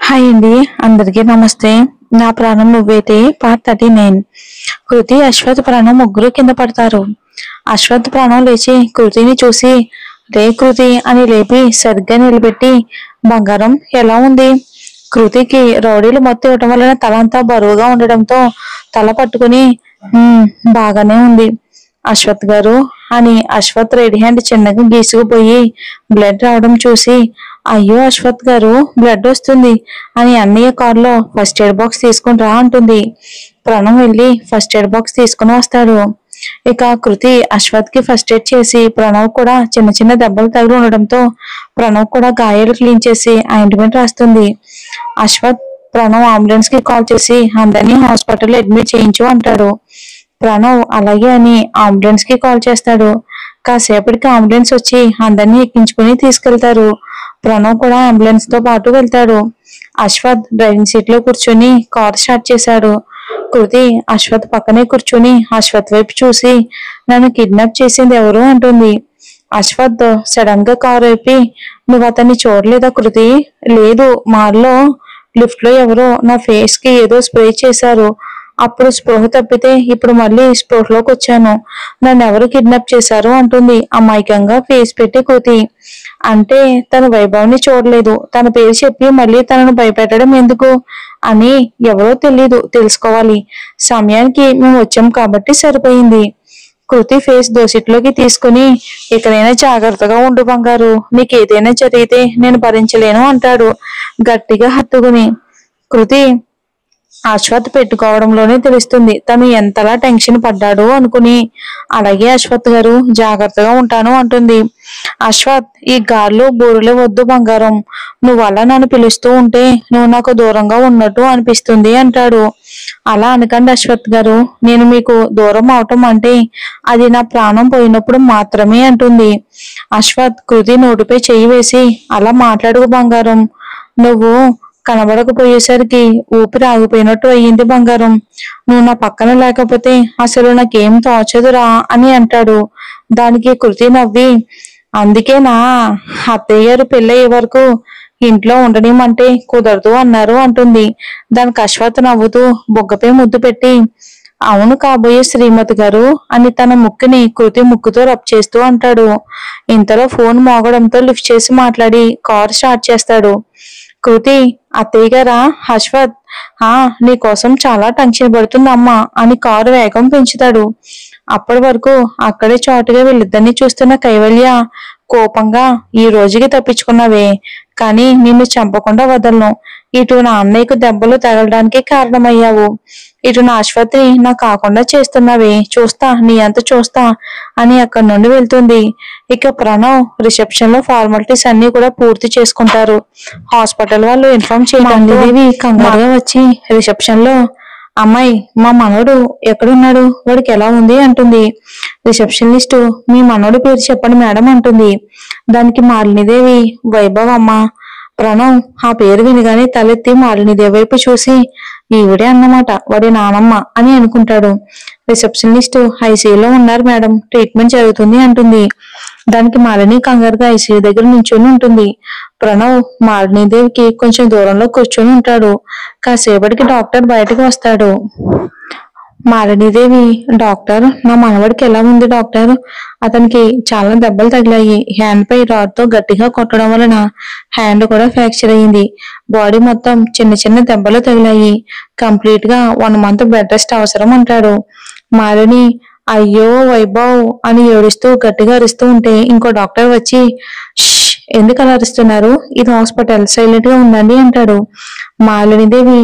Hi అండి, అందరికీ నమస్తే. నా ప్రాణం నువ్వైతే పార్ట్ 39. కృతి అశ్వత్ ప్రాణం ముగ్గురు కింద పడతారు. అశ్వత్ ప్రాణం లేచి కృతిని చూసి రే కృతి అని లేపి సరిగ్గా నిలబెట్టి బంగారం ఎలా ఉంది? కృతికి రౌడీలు మొత్తం ఇవ్వటం వలన తల అంతా బరువుగా ఉండడంతో తల పట్టుకుని బాగానే ఉంది అశ్వత్ గారు అని అశ్వత్ రెడ్ హ్యాండ్ చిన్నగా గీసుకుపోయి బ్లడ్ రావడం చూసి అయ్యో అశ్వత్ గారు బ్లడ్ వస్తుంది అని అన్నయ్య కారులో ఫస్ట్ ఎయిడ్ బాక్స్ తీసుకుని రా అంటుంది. ప్రణవ్ వెళ్ళి ఫస్ట్ ఎయిడ్ బాక్స్ తీసుకుని వస్తాడు. ఇక కృతి అశ్వత్ కి ఫస్ట్ ఎయిడ్ చేసి ప్రణవ్ కూడా చిన్న చిన్న దెబ్బలు తగిలి ఉండడంతో ప్రణవ్ కూడా గాయాలు క్లీన్ చేసి ఆయింట్మెంట్ రాస్తుంది. అశ్వత్ ప్రణవ్ అంబులెన్స్ కి కాల్ చేసి అందరినీ హాస్పిటల్లో అడ్మిట్ చేయించు అంటాడు. ప్రణవ్ అలాగే అని అంబులెన్స్ కి కాల్ చేస్తాడు. కాసేపటికి అంబులెన్స్ వచ్చి అందరినీ ఎక్కించుకుని తీసుకెళ్తారు. ప్రణవ్ కూడా అంబులెన్స్ తో పాటు వెళ్తాడు. అశ్వత్ డ్రైవింగ్ సీట్ లో కూర్చొని కార్ స్టార్ట్ చేశాడు. కృతి అశ్వత్ పక్కనే కూర్చొని అశ్వత్ వైపు చూసి నన్ను కిడ్నాప్ చేసింది ఎవరు అంటుంది. అశ్వత్ సడన్ గా కార్ వైపి నువ్వు అతన్ని చూడలేదా కృతి? లేదు, మాల్లో లిఫ్ట్ లో ఎవరో నా ఫేస్ కి ఏదో స్ప్రే చేశారు. అప్పుడు స్పృహ తప్పితే ఇప్పుడు మళ్ళీ స్పృహలోకి వచ్చాను. నన్ను ఎవరు కిడ్నాప్ చేశారు అంటుంది అమాయకంగా ఫేస్ పెట్టి కృతి. అంటే తన వైభవ్ని చూడలేదు, తన పేరు చెప్పి మళ్ళీ తనను భయపెట్టడం ఎందుకు అని ఎవరో తెలీదు, తెలుసుకోవాలి. సమయానికి మేము వచ్చాం కాబట్టి సరిపోయింది. కృతి ఫేస్ దోసిట్లోకి తీసుకుని ఎక్కడైనా జాగ్రత్తగా ఉండు బంగారు, నీకేదైనా జరిగితే నేను భరించలేను అంటాడు గట్టిగా హత్తుకుని. కృతి అశ్వత్ పెట్టుకోవడంలోనే తెలుస్తుంది తను ఎంతలా టెన్షన్ పడ్డాడు అనుకుని. అలాగే అశ్వత్ గారు జాగ్రత్తగా ఉంటాను అంటుంది. అశ్వత్ ఈ గాల్లో బోరులే వద్దు బంగారం, నువ్వు అలా నన్ను పిలుస్తూ ఉంటే నువ్వు నాకు దూరంగా ఉన్నట్టు అనిపిస్తుంది అంటాడు. అలా అనకండి అశ్వత్ గారు, నేను మీకు దూరం అవటం అంటే అది నా ప్రాణం పోయినప్పుడు మాత్రమే అంటుంది. అశ్వత్ కృతి నోటిపై చెయ్యి వేసి అలా మాట్లాడుకు బంగారం, నువ్వు కనబడకపోయేసరికి ఊపిరి ఆగిపోయినట్టు అయ్యింది బంగారం. నువ్వు నా పక్కన లేకపోతే అసలు నాకేం తోచదురా అని అంటాడు. దానికి కృతి నవ్వి అందుకేనా అత్తయ్య గారు పెళ్ళయ్యే వరకు ఇంట్లో ఉండనిమంటే కుదరదు అన్నారు అంటుంది. దానికి అశ్వత్ నవ్వుతూ బొగ్గపై ముద్దు పెట్టి అవును కాబోయే శ్రీమతి గారు అని తన ముక్కుని కృతి ముక్కుతో రబ్ చేస్తూ అంటాడు. ఇంతలో ఫోన్ మోగడంతో లిఫ్ట్ చేసి మాట్లాడి కార్ స్టార్ట్ చేస్తాడు. కృతి అత్తయ్య గారా? అశ్వత్ నీ కోసం చాలా టెన్షన్ పడుతుందమ్మా అని కారు వేగం పెంచుతాడు. అప్పటి వరకు అక్కడే చోటుగా వీళ్ళిద్దరిని చూస్తున్న కైవల్య కోపంగా ఈ రోజుకి తప్పించుకున్నావే, కానీ నిన్ను చంపకుండా వదలను. ఇటు నా అన్నయ్యకు దెబ్బలు తగలడానికి కారణమయ్యావు, ఇటు నా అశ్వత్ని నా కాకుండా చేస్తున్నావే, చూస్తా నీ అంత చూస్తా అని అక్కడి నుండి వెళ్తుంది. ఇక ప్రణవ్ రిసెప్షన్ లో ఫార్మాలిటీస్ అన్ని కూడా పూర్తి చేసుకుంటారు. హాస్పిటల్ వాళ్ళు ఇన్ఫార్మ్ చేయడానికి కంగారుగా వచ్చి రిసెప్షన్ లో అమ్మాయి మా మనవడు ఎక్కడున్నాడు, వాడికి ఎలా ఉంది అంటుంది. రిసెప్షనిస్ట్ మీ మనవడి పేరు చెప్పండి మేడం అంటుంది. దానికి మాలినీదేవి వైభవ్ అమ్మ. ప్రణవ్ ఆ పేరు వినగానే తలెత్తి మాలినీదేవి వైపు చూసి ఈవిడే అన్నమాట వాడి నానమ్మ అని అనుకుంటాడు. రిసెప్షనిస్ట్ ఐసీయూలో ఉన్నారు మేడం, ట్రీట్మెంట్ జరుగుతుంది అంటుంది. దానికి మాలిని కంగారుగా ఐసీయూ దగ్గర నించుని ఉంటుంది. ప్రణవ్ మాలినీదేవికి కొంచెం దూరంలో కూర్చొని ఉంటాడు. కాసేపటికి డాక్టర్ బయటకు వస్తాడు. మాలినీదేవి డాక్టర్ నా మనవడికి ఎలా ఉంది డాక్టర్? అతనికి చాలా దెబ్బలు తగిలాయి, హ్యాండ్ పై రాడ్ తో గట్టిగా కొట్టడం వలన హ్యాండ్ కూడా ఫ్రాక్చర్ అయ్యింది, బాడీ మొత్తం చిన్న చిన్న దెబ్బలు తగిలాయి, కంప్లీట్ గా 1 month బెడ్ రెస్ట్ అవసరం అంటాడు. మాలిని అయ్యో వైభవ్ అని ఏడుస్తూ గట్టిగా అరుస్తూ ఉంటే ఇంకో డాక్టర్ వచ్చి ఎందుకు అలా అరుస్తున్నారు, ఇది హాస్పిటల్, సైలెంట్ గా ఉండండి అంటాడు. మాలినీదేవి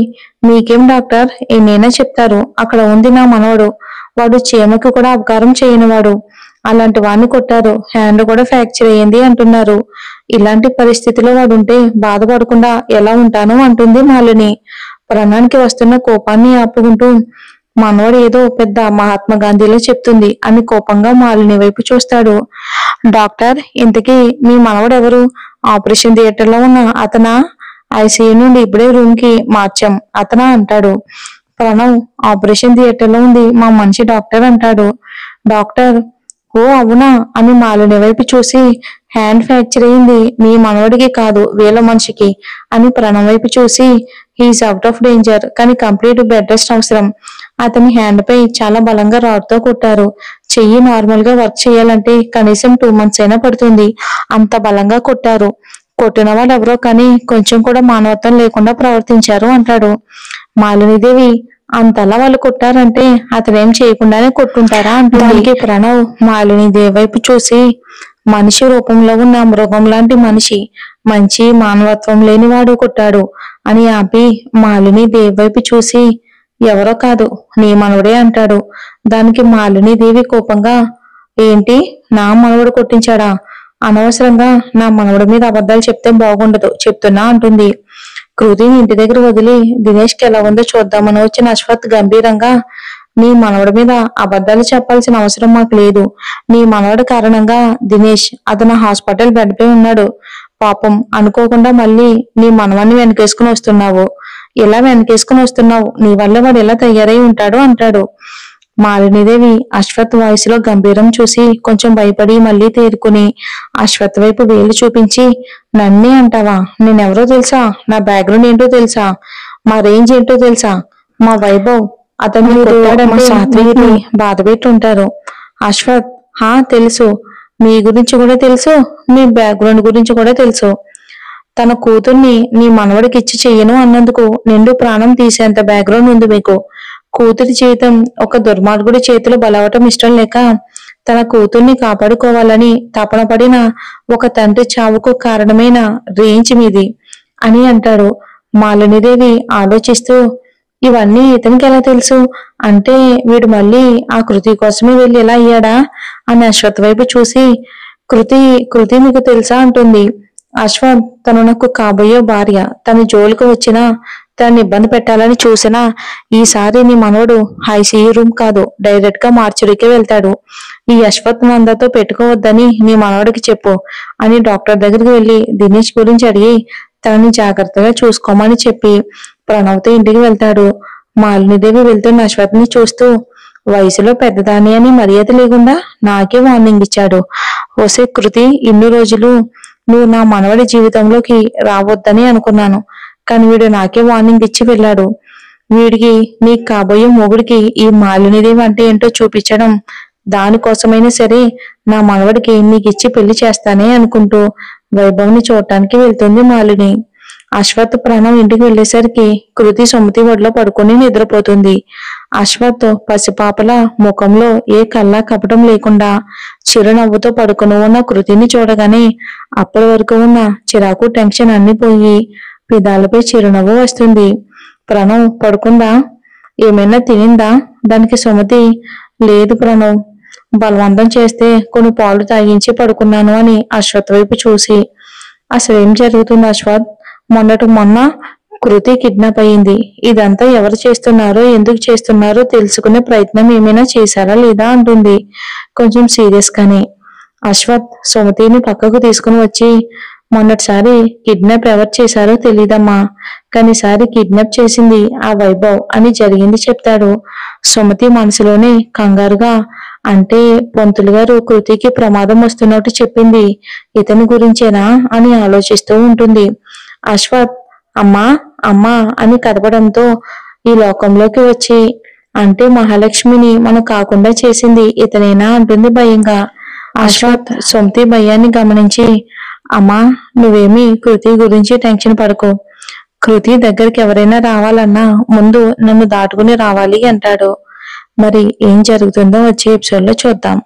మీకేం డాక్టర్, ఎన్నైనా చెప్తారు, అక్కడ ఉంది నా మనవడు, వాడు చీమకు కూడా అపకారం చేయనివాడు, అలాంటి వాడిని కొట్టారు, హ్యాండ్ కూడా ఫ్రాక్చర్ అయ్యింది అంటున్నారు. ఇలాంటి పరిస్థితిలో వాడు ఉంటే బాధపడకుండా ఎలా ఉంటాను అంటుంది మాలిని. ప్రాణానికి వస్తున్న కోపాన్ని ఆపుకుంటూ మనవడు ఏదో పెద్ద మహాత్మా గాంధీలో చెప్తుంది అని కోపంగా మాలిని వైపు చూస్తాడు. డాక్టర్ ఇంతకీ మీ మనవడు ఎవరు? ఆపరేషన్ థియేటర్ లో ఉన్న అతనా? ఐసీయూ నుండి ఇప్పుడే రూమ్ కి మార్చాం అతనా అంటాడు. ప్రణవ్ ఆపరేషన్ థియేటర్ లో ఉంది మా మనిషి డాక్టర్ అంటాడు. డాక్టర్ ఓ అవునా అని మాలిని వైపు చూసి హ్యాండ్ ఫ్రాక్చర్ అయింది మీ మనవడికి కాదు వీళ్ళ మనిషికి అని ప్రణవ్ వైపు చూసి హీఈస్ అవుట్ ఆఫ్ డేంజర్ కానీ కంప్లీట్ బెడ్ రెస్ట్ అవసరం. అతని హ్యాండ్ పై చాలా బలంగా రాడ్తో కొట్టారు. చెయ్యి నార్మల్ గా వర్క్ చేయాలంటే కనీసం 2 months అయినా పడుతుంది. అంత బలంగా కొట్టారు. కొట్టిన వాళ్ళు ఎవరో కానీ కొంచెం కూడా మానవత్వం లేకుండా ప్రవర్తించారు అంటాడు. మాలినీదేవి అంతలా వాళ్ళు కొట్టారంటే అతనేం చేయకుండానే కొట్టుంటారా అంటుంది. దానికి ప్రణవ్ మాలినీదేవి వైపు చూసి మనిషి రూపంలో ఉన్న మృగం లాంటి మనిషి మంచి మానవత్వం లేనివాడు కొట్టాడు అని ఆపి మాలినీదేవి వైపు చూసి ఎవరో కాదు నీ మనవడే అంటాడు. దానికి మాలినీదేవి కోపంగా ఏంటి నా మనవడు కొట్టించాడా? అనవసరంగా నా మనవడి మీద అబద్ధాలు చెప్తే బాగుండదు చెప్తున్నా అంటుంది. కృతిని ఇంటి దగ్గర వదిలి దినేష్ కి ఎలా ఉందో చూద్దామని వచ్చిన అశ్వత్ గంభీరంగా నీ మనవడి మీద అబద్ధాలు చెప్పాల్సిన అవసరం మాకు లేదు. నీ మనవడి కారణంగా దినేష్ అతను హాస్పిటల్ బెడ్ పై ఉన్నాడు. పాపం అనుకోకుండా మళ్ళీ నీ మనవాన్ని వెనకేసుకుని వస్తున్నావు. ఇలా వెనకేసుకుని వస్తున్నావు నీ వల్ల వాడు ఎలా తయారై ఉంటాడు అంటాడు. మాలినీదేవి అశ్వత్ వాయిస్ లో గంభీరం చూసి కొంచెం భయపడి మళ్ళీ తేరుకుని అశ్వత్ వైపు వేలు చూపించి నన్నే అంటావా? నేనెవరో తెలుసా? నా బ్యాక్గ్రౌండ్ ఏంటో తెలుసా? మా రేంజ్ ఏంటో తెలుసా? మా వైభవ్ అతను బాధ పెట్టుంటారు. అశ్వత్ హా తెలుసు, మీ గురించి కూడా తెలుసు, మీ బ్యాక్గ్రౌండ్ గురించి కూడా తెలుసు. తన కూతుర్ని నీ మనవడికి ఇచ్చి చెయ్యను అన్నందుకు నిండు ప్రాణం తీసేంత బ్యాక్గ్రౌండ్ ఉంది మీకు. కూతురి జీవితం ఒక దుర్మార్గుడి చేతిలో బలవటం ఇష్టం లేక తన కూతుర్ని కాపాడుకోవాలని తపన పడిన ఒక తండ్రి చావుకు కారణమైన రేంజ్ మీది అని అంటాడు. మాలినీదేవి ఆలోచిస్తూ ఇవన్నీ ఇతనికి ఎలా తెలుసు? అంటే వీడు మళ్ళీ ఆ కృతి కోసమే వెళ్ళి ఎలా అయ్యాడా అని అశ్వత్ వైపు చూసి కృతి మీకు తెలుసా అంటుంది. అశ్వత్ తను నాకు కాబోయే భార్య, తన జోలికి వచ్చినా తనని ఇబ్బంది పెట్టాలని చూసినా ఈసారి నీ మనవడు ఐసీయూ రూమ్ కాదు డైరెక్ట్ గా మార్చురీకే వెళ్తాడు. ఈ అశ్వత్ నందతో పెట్టుకోవద్దని నీ మనవడికి చెప్పు అని డాక్టర్ దగ్గరికి వెళ్లి దినేష్ గురించి అడిగి తనని జాగ్రత్తగా చూసుకోమని చెప్పి ప్రణవ్తో ఇంటికి వెళ్తాడు. మాలినీదేవి వెళ్తున్న అశ్వత్ ని చూస్తూ వయసులో పెద్దదాని అని మర్యాద లేకుండా నాకే వార్నింగ్ ఇచ్చాడు. ఓసే కృతి, ఇన్ని రోజులు నువ్వు నా మనవడి జీవితంలోకి రావద్దని అనుకున్నాను, కానీ వీడు నాకే వార్నింగ్ ఇచ్చి వెళ్ళాడు. వీడికి నీ కాబోయే మొగుడికి ఈ మాలినీదేవి అంటే ఏంటో చూపించడం, దానికోసమైనా సరే నా మనవడికి నీకిచ్చి పెళ్లి చేస్తానే అనుకుంటూ వైభవ్ని చూడటానికి వెళ్తుంది మాలిని. అశ్వత్ ప్రణవ్ ఇంటికి వెళ్లేసరికి కృతి సుమతి ఒడిలో పడుకుని నిద్రపోతుంది. అశ్వత్ పసిపాపల ముఖంలో ఏ కల్లా కపటం లేకుండా చిరునవ్వుతో పడుకుని ఉన్న కృతిని చూడగానే అప్పటి వరకు ఉన్న చిరాకు టెన్షన్ అన్ని పోయి పెదాలపై చిరునవ్వు వస్తుంది. ప్రణవ్ పడుకుందా? ఏమైనా తినిందా? దానికి సుమతి లేదు ప్రణవ్, బలవంతం చేస్తే కొన్ని పాలు తాగించి పడుకున్నాను అని అశ్వత్ వైపు చూసి అసలేం జరుగుతుంది అశ్వత్? మొన్న కృతి కిడ్నాప్ అయింది. ఇదంతా ఎవరు చేస్తున్నారో ఎందుకు చేస్తున్నారో తెలుసుకునే ప్రయత్నం ఏమైనా చేశారా లేదా అంటుంది కొంచెం సీరియస్ గానే. అశ్వత్ సుమతిని పక్కకు తీసుకుని వచ్చి మొన్నటిసారి కిడ్నాప్ ఎవరు చేశారో తెలీదమ్మా, కానీసారి కిడ్నాప్ చేసింది ఆ వైభవ్ అని జరిగింది చెప్తాడు. సుమతి మనసులోనే కంగారుగా అంటే పంతులు గారు కృతికి ప్రమాదం వస్తున్నట్టు చెప్పింది ఇతని గురించేనా అని ఆలోచిస్తూ ఉంటుంది. అశ్వత్ అమ్మా అమ్మా అని కదపడంతో ఈ లోకంలోకి వచ్చి అంటే మహాలక్ష్మిని మనం కాకుండా చేసింది ఇతనేనా అంటుంది భయంగా. అశ్వత్ సుమతి భయాన్ని గమనించి అమ్మా నువ్వేమి కృతి గురించి టెన్షన్ పడకు, కృతి దగ్గరికి ఎవరైనా రావాలన్నా ముందు నన్ను దాటుకుని రావాలి అంటాడు. మరి ఏం జరుగుతుందో వచ్చే ఎపిసోడ్ లో చూద్దాం.